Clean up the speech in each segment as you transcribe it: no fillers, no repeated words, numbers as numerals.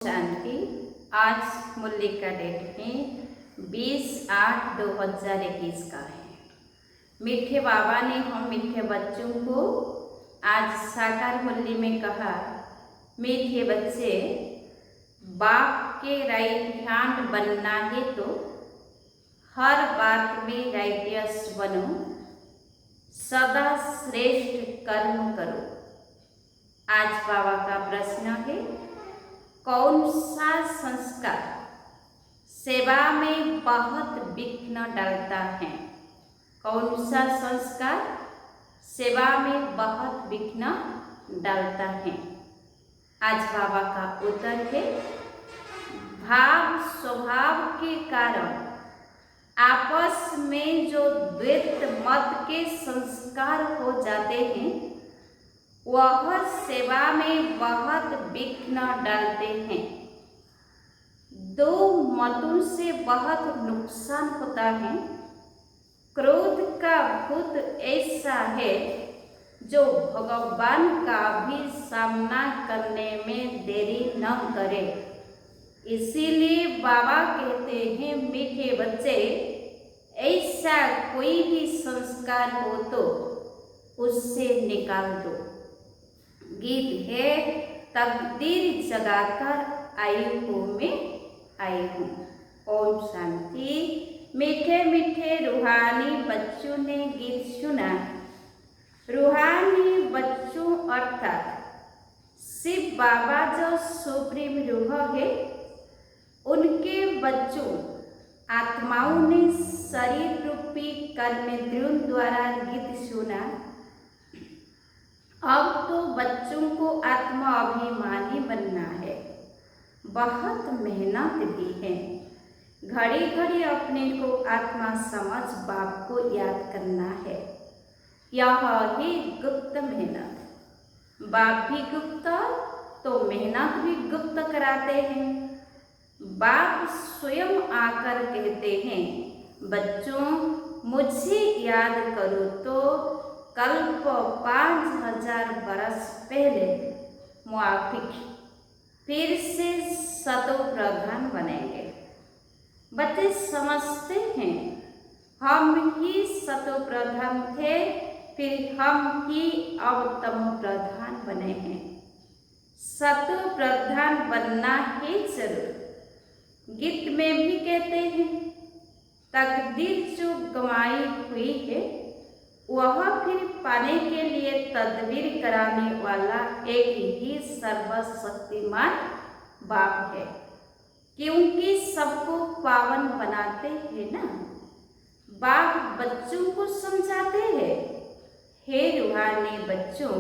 शांति। आज मूल्य का डेट है 20/8/2021 का है। मीठे बाबा ने हम मीठे बच्चों को आज साकार मूल्य में कहा, मीठे बच्चे, बाप के राइट हैंड बनना है तो हर बात में राइटियस बनो, सदा श्रेष्ठ कर्म करो। आज बाबा का प्रश्न है, कौन सा संस्कार सेवा में बहुत विघ्न डालता है? कौन सा संस्कार सेवा में बहुत विघ्न डालता है? आज बाबा का उत्तर है, भाव स्वभाव के कारण आपस में जो द्वैत मत के संस्कार हो जाते हैं वह सेवा में बहुत विघ्न डालते हैं। दो मतों से बहुत नुकसान होता है। क्रोध का भूत ऐसा है जो भगवान का भी सामना करने में देरी न करे। इसीलिए बाबा कहते हैं, मीठे बच्चे, ऐसा कोई भी संस्कार हो तो उससे निकाल दो। गीत है, तकदीर जगाकर आई हूँ मैं आई हूँ। ओम शांति। मीठे मीठे रूहानी बच्चों ने गीत सुना। रूहानी बच्चों अर्थात शिव बाबा जो सुप्रीम रूह है, उनके बच्चों आत्माओं ने शरीर रूपी कर्मेंद्रियों द्वारा गीत सुना। अब तो बच्चों को आत्मा अभिमानी बनना है। बहुत मेहनत भी है। घड़ी घड़ी अपने को आत्मा समझ बाप को याद करना है। यह ही गुप्त मेहनत। बाप भी गुप्त तो मेहनत भी गुप्त कराते हैं। बाप स्वयं आकर कहते हैं, बच्चों, मुझे याद करो तो कल्प 5000 बरस पहले मुआफिक फिर से सतो प्रधान बनेंगे। बच्चे समझते हैं हम ही सतो प्रधान थे, फिर हम ही अब तमो प्रधान बने हैं। सतो प्रधान बनना ही जरूर। गीत में भी कहते हैं, तकदीर जो गंवाई हुई है वह फिर पाने के लिए तदबीर कराने वाला एक ही सर्वशक्तिमान बाप है, क्योंकि सबको पावन बनाते हैं ना। बाप बच्चों को समझाते हैं, हे रूहानी बच्चों,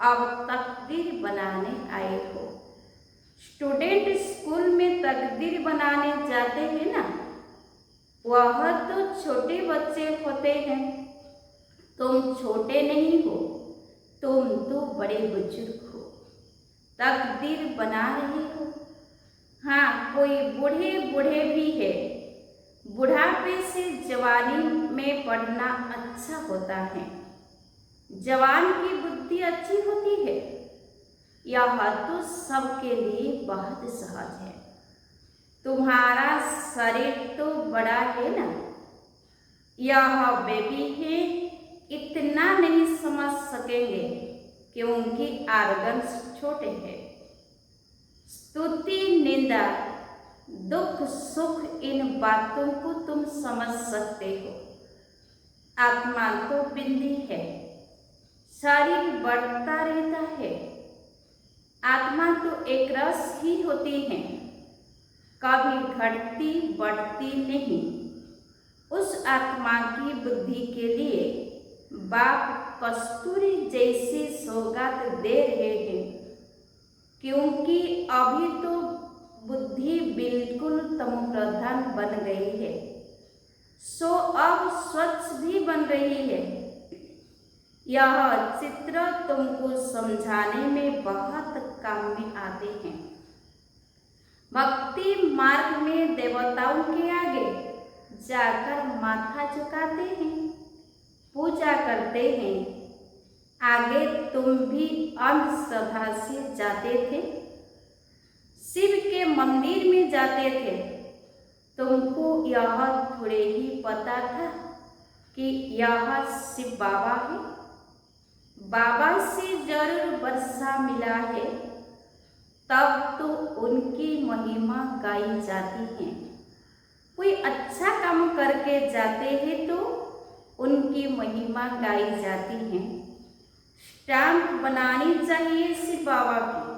अब तकदीर बनाने आए हो। स्टूडेंट स्कूल में तकदीर बनाने जाते हैं ना, वह तो छोटे बच्चे होते हैं। तुम छोटे नहीं हो, तुम तो बड़े बुजुर्ग हो। तकदीर बना रहे हो। हाँ, कोई बूढ़े बूढ़े भी है। बुढ़ापे से जवानी में पढ़ना अच्छा होता है। जवान की बुद्धि अच्छी होती है। यह तो सबके लिए बहुत सहज है। तुम्हारा शरीर तो बड़ा है ना। यह बेबी है, इतना नहीं समझ सकेंगे क्योंकि आर्गन्स छोटे हैं। स्तुति, निंदा, दुख, सुख, इन बातों को तुम समझ सकते हो। आत्मा तो बिंदी है, शरीर बढ़ता रहता है। आत्मा तो एक रस ही होती है, कभी घटती बढ़ती नहीं। उस आत्मा की बुद्धि के लिए बाप कस्तूरी जैसी सौगात दे रहे हैं, क्योंकि अभी तो बुद्धि बिल्कुल तमोप्रधान बन गई है, सो अब स्वच्छ भी बन रही है। यह चित्र तुमको समझाने में बहुत काम में आते हैं। भक्ति मार्ग में देवताओं के आगे जाकर माथा झुकाते हैं, पूजा करते हैं। आगे तुम भी अंधश्रद्धा से जाते थे। शिव के मंदिर में जाते थे। तुमको यह थोड़े ही पता था कि यह शिव बाबा है। बाबा से जरूर वर्षा मिला है, तब तो उनकी महिमा गाई जाती है। कोई अच्छा काम करके जाते हैं तो उनकी महिमा गाई जाती है। स्टैम्प बनानी चाहिए शिव बाबा की।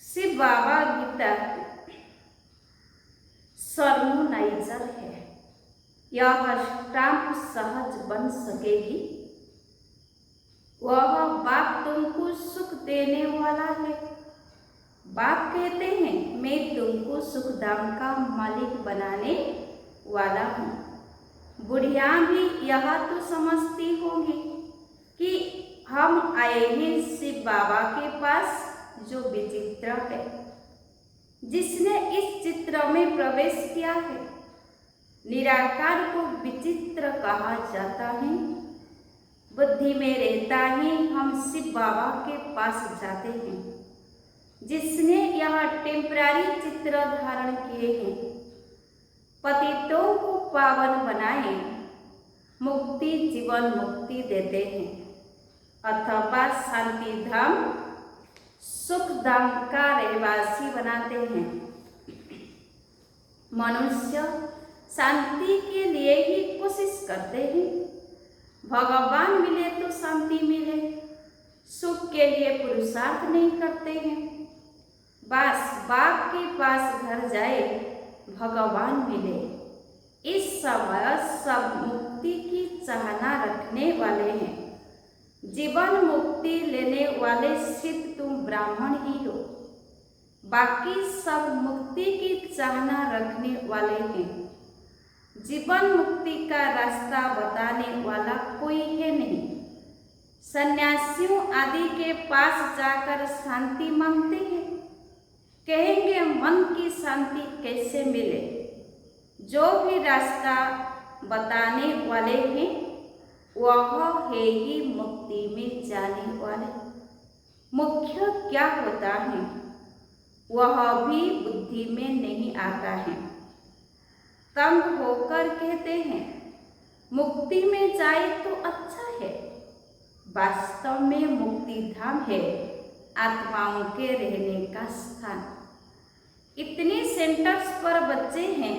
शिव बाबा गीता सर्मोनाइजर है। यह स्टैम्प सहज बन सकेगी। वह बाप तुमको सुख देने वाला है। बाप कहते हैं मैं तुमको सुखधाम का मालिक बनाने वाला हूँ। बुढ़िया भी यह तो समझती होगी कि हम आए हैं शिव बाबा के पास, जो विचित्र है, जिसने इस चित्र में प्रवेश किया है। निराकार को विचित्र कहा जाता है। बुद्धि में रहता ही हम शिव बाबा के पास जाते हैं, जिसने यह टेम्परारी चित्र धारण किए हैं। पतितों को पावन बनाए, मुक्ति जीवन मुक्ति देते हैं, अथवा शांति धाम सुख धाम का रहवासी बनाते हैं। मनुष्य शांति के लिए ही कोशिश करते हैं। भगवान मिले तो शांति मिले, सुख के लिए पुरुषार्थ नहीं करते हैं। बस बाप के पास घर जाए, भगवान मिले। इस समय सब मुक्ति की चाहना रखने वाले हैं। जीवन मुक्ति लेने वाले सिर्फ तुम ब्राह्मण ही हो, बाकी सब मुक्ति की चाहना रखने वाले हैं। जीवन मुक्ति का रास्ता बताने वाला कोई है नहीं। सन्यासियों आदि के पास जाकर शांति मांगते हैं, कहेंगे मन की शांति कैसे मिले। जो भी रास्ता बताने वाले हैं वह है ही मुक्ति में जाने वाले। मुख्य क्या होता है वह भी बुद्धि में नहीं आता है। तंग होकर कहते हैं मुक्ति में जाए तो अच्छा है। वास्तव में मुक्ति धाम है आत्माओं के रहने का स्थान। इतने सेंटर्स पर बच्चे हैं,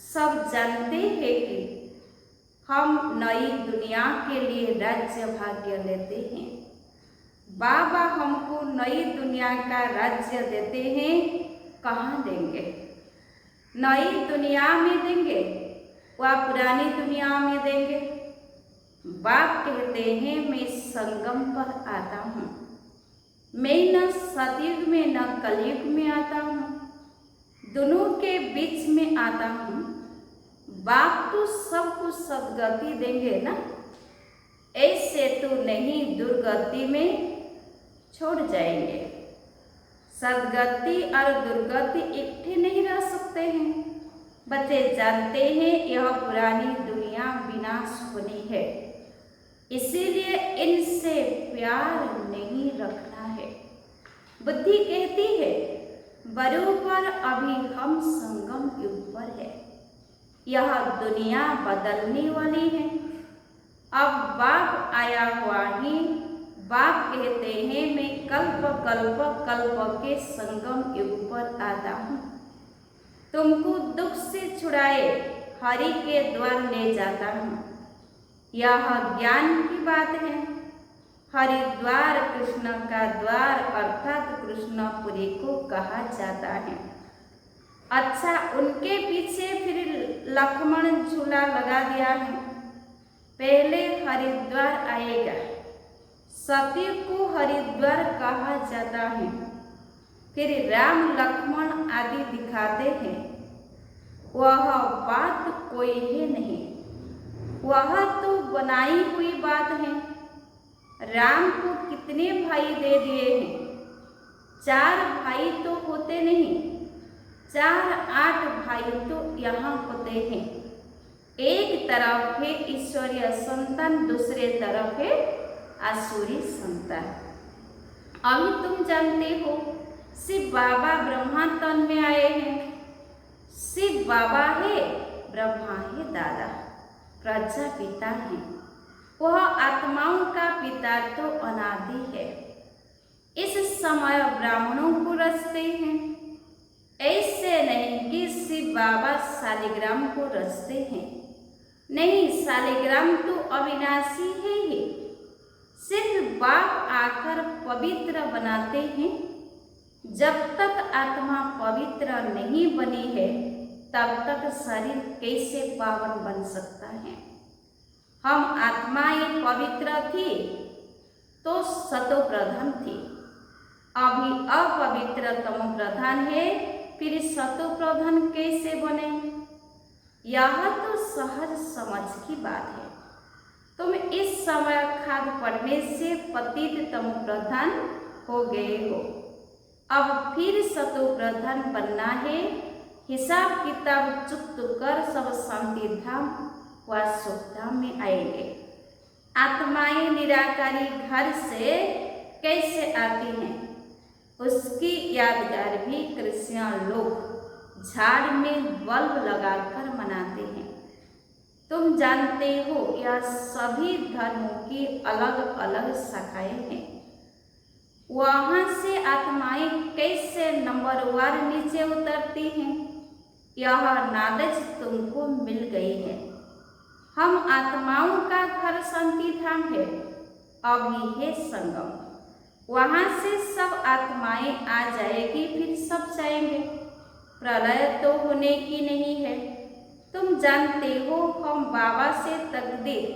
सब जानते हैं कि हम नई दुनिया के लिए राज्य भाग्य लेते हैं। बाबा हमको नई दुनिया का राज्य देते हैं। कहाँ देंगे? नई दुनिया में देंगे व पुरानी दुनिया में देंगे। बाप कहते हैं मैं संगम पर आता हूँ। मैं न सतयुग में न कलयुग में आता हूँ, दोनों के बीच में आता हूँ। बाप तो सबको सदगति देंगे ना, ऐसे तो नहीं दुर्गति में छोड़ जाएंगे। सदगति और दुर्गति इकट्ठे नहीं रह सकते हैं। बच्चे जानते हैं यह पुरानी दुनिया विनाश होनी है, इसीलिए इनसे प्यार नहीं रखना है। बुद्धि कहती है बरोबर अभी हम संगम युग पर है, यह दुनिया बदलने वाली है। अब बाप आया हुआ ही। बाप कहते हैं मैं कल्प कल्प कल्प के संगम युग पर आता हूँ। तुमको दुख से छुड़ाए हरि के द्वार ले जाता हूँ। यह ज्ञान की बात है। हरिद्वार कृष्ण का द्वार अर्थात कृष्णपुरी को कहा जाता है। अच्छा, उनके पीछे फिर लक्ष्मण झूला लगा दिया है। पहले हरिद्वार आएगा। सतयुग को हरिद्वार कहा जाता है। फिर राम लक्ष्मण आदि दिखाते हैं। वह बात कोई है नहीं, वह तो बनाई हुई बात है। राम को कितने भाई दे दिए हैं? 4 भाई तो होते नहीं, 4-8 भाई तो यहाँ होते हैं। एक तरफ है ईश्वरीय संतान, दूसरे तरफ है आसुरी संतान। अभी तुम जानते हो शिव बाबा ब्रह्मा तन में आए हैं। शिव बाबा है, ब्रह्मा है दादा, प्रजापिता है। वह आत्माओं का पिता तो अनादि है। इस समय ब्राह्मणों को रचते हैं। ऐसे नहीं कि शिव बाबा शालिग्राम को रचते हैं। नहीं, शालिग्राम तो अविनाशी है ही। सिर्फ बाप आकर पवित्र बनाते हैं। जब तक आत्मा पवित्र नहीं बनी है तब तक शरीर कैसे पावन बन सकता है। हम आत्माएं पवित्र थी तो सतो प्रधान थी, अभी अपवित्र तमो प्रधान है, फिर सतो प्रधान कैसे बने? यह तो सहज समझ की बात है। तुम इस समय खाद पड़ने से पतित तमो प्रधान हो गए हो। अब फिर सतो प्रधान बनना है। हिसाब किताब चुक्त कर सब शांति धाम व सुखधाम में आएंगे। आत्माएं निराकारी घर से कैसे आती हैं, उसकी यादगार भी क्रिश्चियन लोग झाड़ में बल्ब लगाकर मनाते हैं। तुम जानते हो यह सभी धर्मों की अलग अलग शाखाएं हैं। वहां से आत्माएं कैसे नंबरवार नीचे उतरती हैं, यह नॉलेज तुमको मिल गई है। हम आत्माओं का घर शांति धाम है, अभी है संगम। वहां से सब आत्माएं आ जाएगी, फिर सब जाएंगे। प्रलय तो होने की नहीं है। तुम जानते हो हम बाबा से तकदीर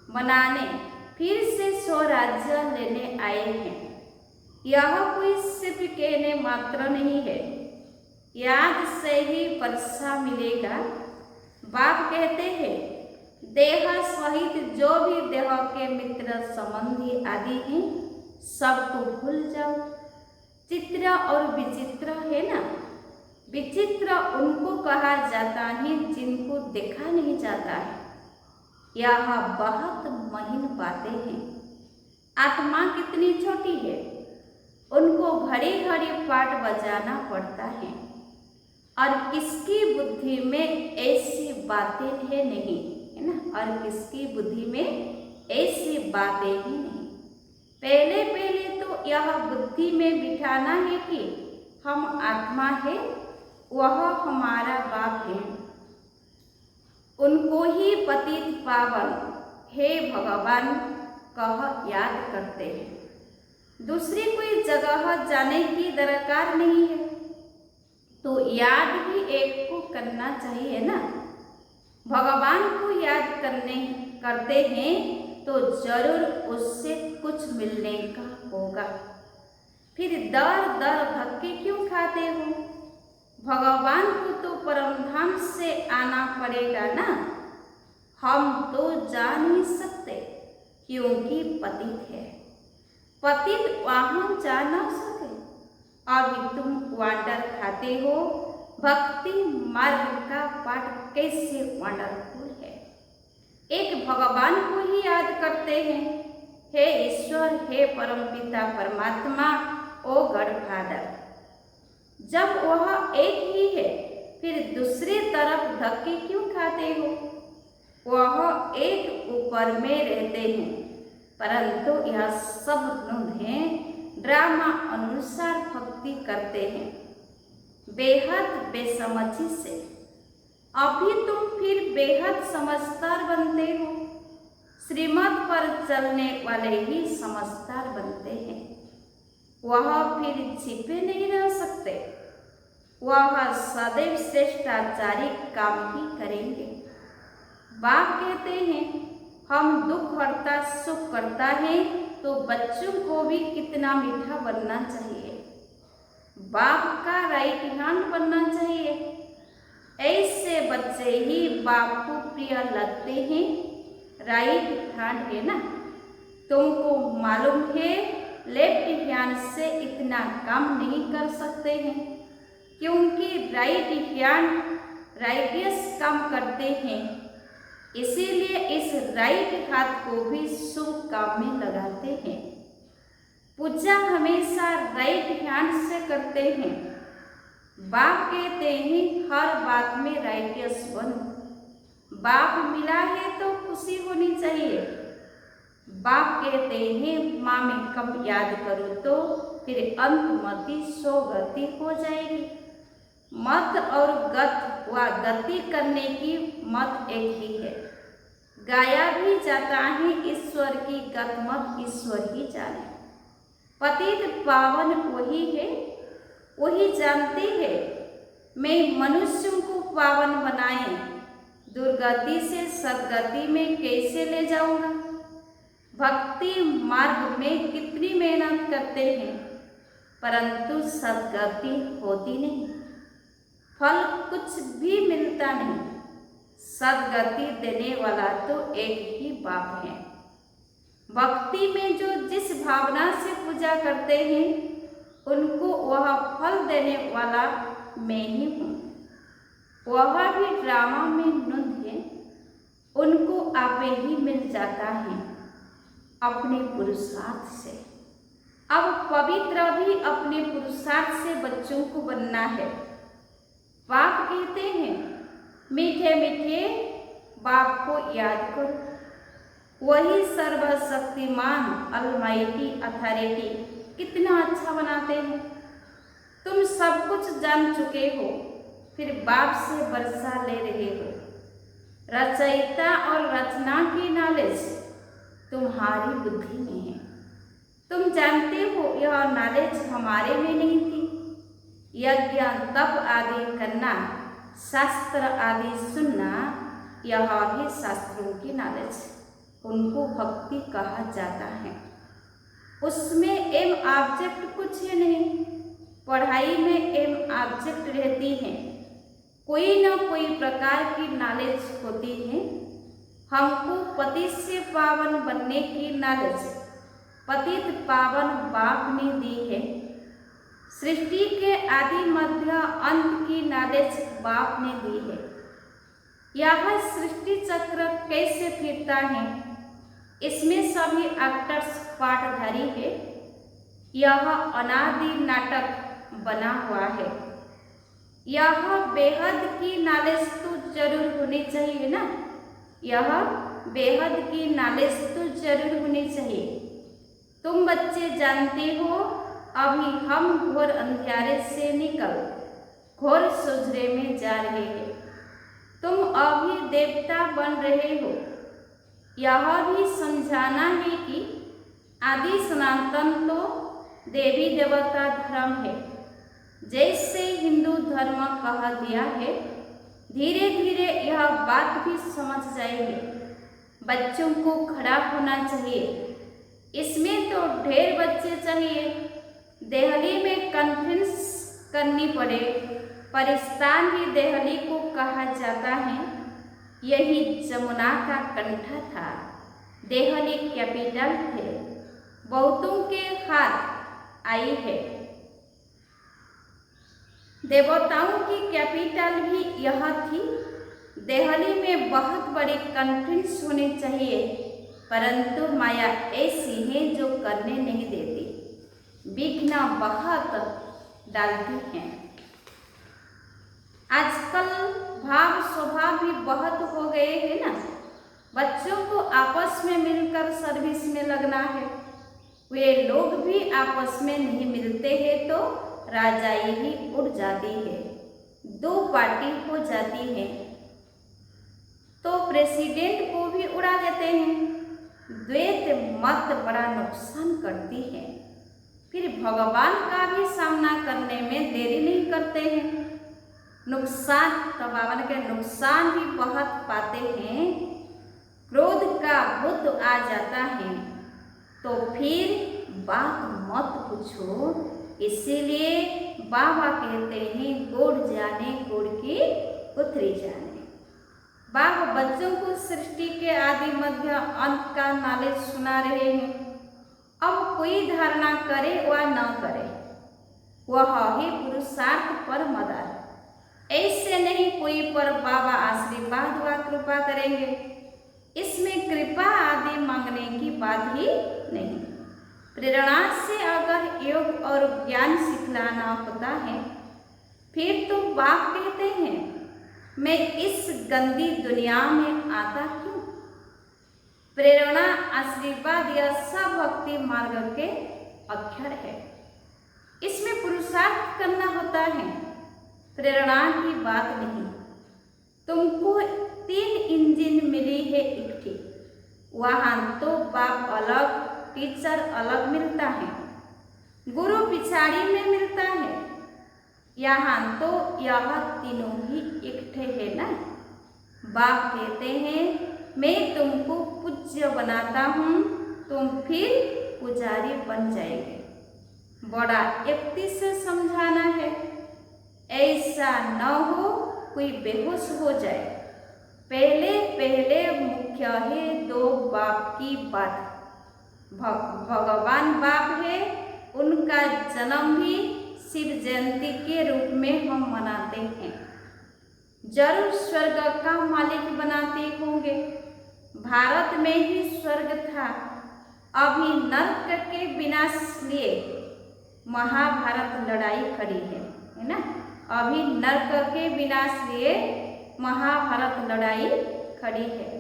मनाने फिर से स्वराज्य लेने आए हैं। यह कोई सिर्फ कहने मात्र नहीं है, याद से ही वर्षा मिलेगा। बाप कहते हैं देह सहित जो भी देह के मित्र संबंधी आदि हैं सबको भूल जाओ। चित्र और विचित्र है ना, विचित्र उनको कहा जाता है जिनको देखा नहीं जाता है। यह बहुत महीन बातें हैं। आत्मा कितनी छोटी है, उनको घड़ी घड़ी पाठ बजाना पड़ता है। और किसकी बुद्धि में ऐसी बातें है नहीं, है ना, और किसकी बुद्धि में ऐसी बातें ही नहीं। पहले पहले तो यह बुद्धि में बिठाना है कि हम आत्मा है, वह हमारा बाप है। उनको ही पतित पावन हे भगवान कह याद करते हैं। दूसरी कोई जगह जाने की दरकार नहीं है। तो याद भी एक को करना चाहिए ना। भगवान को याद करते हैं तो जरूर उससे कुछ मिलने का होगा। फिर दर दर धक्के क्यों खाते हो? भगवान को तो परमधाम से आना पड़ेगा ना। हम तो जा नहीं सकते क्योंकि पतित है। पतित वहां जा न सके। अभी तुम वाटर खाते हो। भक्ति मार्ग का पाठ कैसे वंडरफुल है। एक भगवान को ही याद करते हैं, हे ईश्वर, हे परमपिता परमात्मा, ओ गॉडफादर। जब वह एक ही है फिर दूसरी तरफ धक्के क्यों खाते हो? वह एक ऊपर में रहते हैं, परंतु यह सब ढूंढें ड्रामा अनुसार भक्ति करते हैं बेहद बेसमझी से। अभी तुम फिर बेहद समझदार बनते हो। श्रीमत पर चलने वाले ही समझदार बनते हैं। वह फिर छिपे नहीं रह सकते। वह सदैव श्रेष्ठाचारी काम ही करेंगे। बाप कहते हैं हम दुख हरता सुख करता है तो बच्चों को भी कितना मीठा बनना चाहिए। बाप का राइट हैंड बनना चाहिए। ऐसे बच्चे ही बाप को प्रिय लगते हैं। राइट हैंड है ना। तुमको मालूम है लेफ्ट हैंड से इतना काम नहीं कर सकते हैं, क्योंकि राइट हैंड राइटियस काम करते हैं। इसीलिए इस राइट हाथ को भी शुभ काम में लगाते हैं। पूजा हमेशा राइट हैंड से करते हैं। बाप कहते हैं हर बात में राइटियस बनो। बाप मिला है तो खुशी होनी चाहिए। बाप कहते हैं माँ में कब याद करो तो फिर अंतमति सोगति हो जाएगी। मत और गत व गति करने की मत एक ही है। गाया भी जाता है ईश्वर की गत मत ईश्वर ही जाने। पतित पावन वही है, वही जानते हैं। मैं मनुष्यों को पावन बनाए दुर्गति से सदगति में कैसे ले जाऊंगा। भक्ति मार्ग में कितनी मेहनत करते हैं परंतु सदगति होती नहीं, फल कुछ भी मिलता नहीं। सदगति देने वाला तो एक ही बाप है। भक्ति में जो जिस भावना से पूजा करते हैं उनको वह फल देने वाला मैं ही हूँ। वह भी ड्रामा में नृत्य है, उनको आपे ही मिल जाता है अपने पुरुषार्थ से। अब पवित्र भी अपने पुरुषार्थ से बच्चों को बनना है। बाप कहते हैं मीठे मीठे बाप को याद करो। वही सर्वशक्तिमान अलमाइटी अथॉरिटी कितना अच्छा बनाते हैं। तुम सब कुछ जान चुके हो फिर बाप से वर्षा ले रहे हो। रचयिता और रचना की नॉलेज तुम्हारी बुद्धि में है। तुम जानते हो यह नॉलेज हमारे में नहीं थी। यज्ञ तप आदि करना, शास्त्र आदि सुनना, यह ही शास्त्रों की नॉलेज, उनको भक्ति कहा जाता है। उसमें एम ऑब्जेक्ट कुछ है नहीं। पढ़ाई में एम ऑब्जेक्ट रहती है, कोई न कोई प्रकार की नॉलेज होती है। हमको पति से पावन बनने की नॉलेज पतित पावन बाप ने दी है। सृष्टि के आदि मध्य अंत की नॉलेज बाप ने दी है। यह सृष्टि चक्र कैसे फिरता है इसमें सभी एक्टर्स पाठधारी है। यह अनादि नाटक बना हुआ है। यह बेहद की नॉलेज तो जरूर होनी चाहिए ना। यह बेहद की नॉलेज तो जरूर होनी चाहिए। तुम बच्चे जानते हो अभी हम घोर अंधियारे से निकल घोर सुजरे में जा रहे हैं। तुम अभी देवता बन रहे हो। यह भी समझाना है कि आदि सनातन तो देवी देवता धर्म है। जैसे हिंदू धर्म कहा दिया है, धीरे धीरे यह बात भी समझ जाएंगे। बच्चों को खड़ा होना चाहिए। इसमें तो ढेर बच्चे चाहिए। दिल्ली में कॉन्फ्रेंस करनी पड़े। परिस्तान भी दिल्ली को कहा जाता है। यही जमुना का कंठ था। दिल्ली कैपिटल है। बहुतों के हाथ आई है। देवताओं की कैपिटल भी यह थी। दिल्ली में बहुत बड़ी कॉन्फ्रेंस होनी चाहिए परंतु माया ऐसी है जो करने नहीं देती, विघ्न बहुत डालती है। आजकल भाव स्वभाव भी बहुत हो गए हैं ना। बच्चों को आपस में मिलकर सर्विस में लगना है। वे लोग भी आपस में नहीं मिलते हैं तो राजाई ही उड़ जाती है, दो पार्टी हो जाती है तो प्रेसिडेंट को भी उड़ा देते हैं। द्वैत मत बड़ा नुकसान करती है। फिर भगवान का भी सामना करने में देरी नहीं करते हैं। नुकसान भगवान के नुकसान भी बहुत पाते हैं। क्रोध का भूत आ जाता है तो फिर बात मत पूछो। इसीलिए बाबा कहते हैं गुड़ जाने गुड़ की उतरी जाने। बाबा बच्चों को सृष्टि के आदि मध्य अंत का नॉलेज सुना रहे हैं। अब कोई धारणा करे व न करे वह ही पुरुषार्थ पर मदार। ऐसे नहीं कोई पर बाबा आशीर्वाद व कृपा करेंगे। इसमें कृपा आदि मांगने की बात ही नहीं। प्रेरणा से अगर योग और ज्ञान सिखलाना होता है, फिर तो बाप कहते हैं मैं इस गंदी दुनिया में आता क्यों। प्रेरणा, आशीर्वाद यह सब भक्ति मार्ग के अक्षर है। इसमें पुरुषार्थ करना होता है, प्रेरणा की बात नहीं। तुमको 3 इंजन मिली है इकट्ठी, वहाँ तो बाप अलग, टीचर अलग मिलता है, गुरु पिछाड़ी में मिलता है। यहाँ तो यह तीनों ही इकट्ठे है ना। बाप कहते हैं मैं तुमको पूज्य बनाता हूँ, तुम फिर पुजारी बन जाएंगे। बड़ा युक्ति से समझाना है, ऐसा न हो कोई बेहोश हो जाए। पहले मुख्य है 2 बाप की बात। भगवान बाप है, उनका जन्म भी शिव जयंती के रूप में हम मनाते हैं। जरूर स्वर्ग का मालिक बनाते होंगे। भारत में ही स्वर्ग था, अभी नर्क के विनाश लिए महाभारत लड़ाई खड़ी है ना। अभी नर्क के विनाश लिए महाभारत लड़ाई खड़ी है।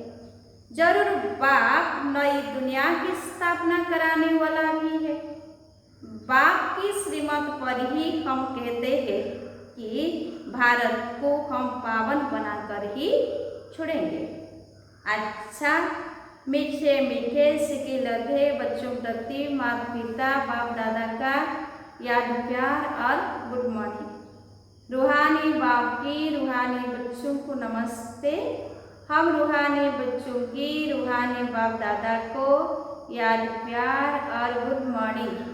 जरूर बाप नई दुनिया की स्थापना कराने वाला भी है। बाप की श्रीमत पर ही हम कहते हैं कि भारत को हम पावन बनाकर ही छोड़ेंगे। अच्छा, मीठे मीठे सिके लगे बच्चों प्रति माता पिता बाप दादा का याद प्यार और गुड मॉर्निंग। रूहानी बाप की रूहानी बच्चों को नमस्ते। हम रूहानी बच्चों की रूहानी बाप दादा को याद प्यार और गुड मॉर्निंग।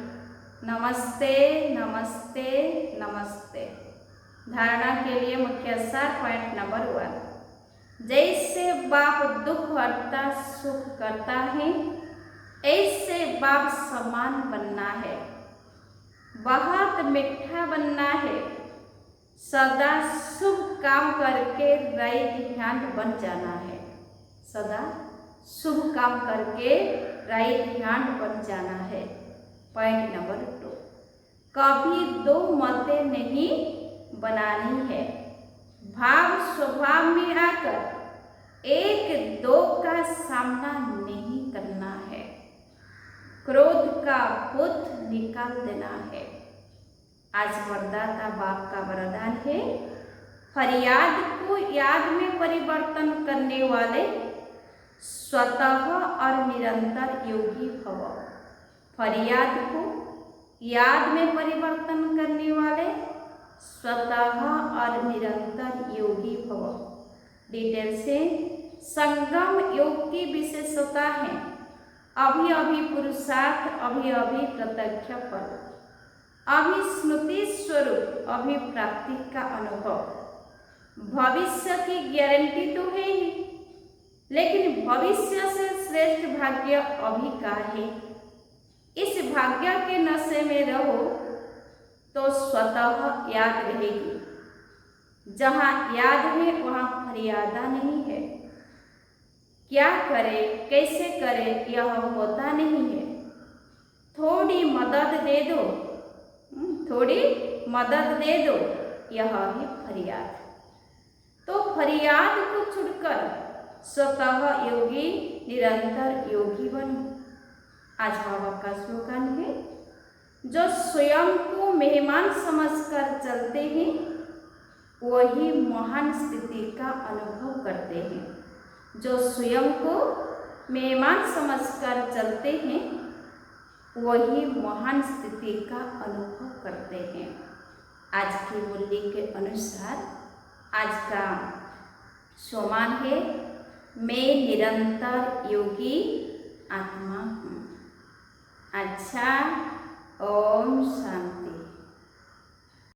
नमस्ते नमस्ते नमस्ते। धारणा के लिए मुख्य सार पॉइंट नंबर 1। जैसे बाप दुख हरता सुख करता है, ऐसे बाप समान बनना है, बहुत मीठा बनना है, सदा शुभ काम करके राइट हैंड बन जाना है। सदा शुभ काम करके राइट हैंड बन जाना है। पॉइंट नंबर 2, कभी 2 मतें नहीं बनानी है। भाव स्वभाव में आकर 1-2 का सामना नहीं करना है। क्रोध का भूत निकाल देना है। आज वरदाता बाप का वरदान है, फरियाद को याद में परिवर्तन करने वाले स्वतः और निरंतर योगी भव। फरियाद को याद में परिवर्तन करने वाले स्वतः और निरंतर योगी भव। डिटेल से संगम योग की विशेषता है अभी अभी पुरुषार्थ, अभी अभी प्रत्यक्ष फल, अभी स्मृति स्वरूप, अभी प्राप्ति का अनुभव। भविष्य की गारंटी तो है ही, लेकिन भविष्य से श्रेष्ठ भाग्य अभी का है। इस भाग्य के नशे में रहो तो स्वतः याद रहेगी। जहाँ याद है वहाँ फरियादा नहीं है। क्या करे कैसे करे यह होता नहीं है। थोड़ी मदद दे दो, थोड़ी मदद दे दो, यह है फरियाद। तो फरियाद को छुड़कर स्वतः योगी निरंतर योगी बनो। आज बाबा का स्लोगन है, जो स्वयं को मेहमान समझकर चलते हैं वही महान स्थिति का अनुभव करते हैं। जो स्वयं को मेहमान समझकर चलते हैं वही महान स्थिति का अनुभव करते हैं। आज की मूल्य के अनुसार आज का सोमान है, मैं निरंतर योगी आत्मा हूँ। अच्छा, ओम शांति।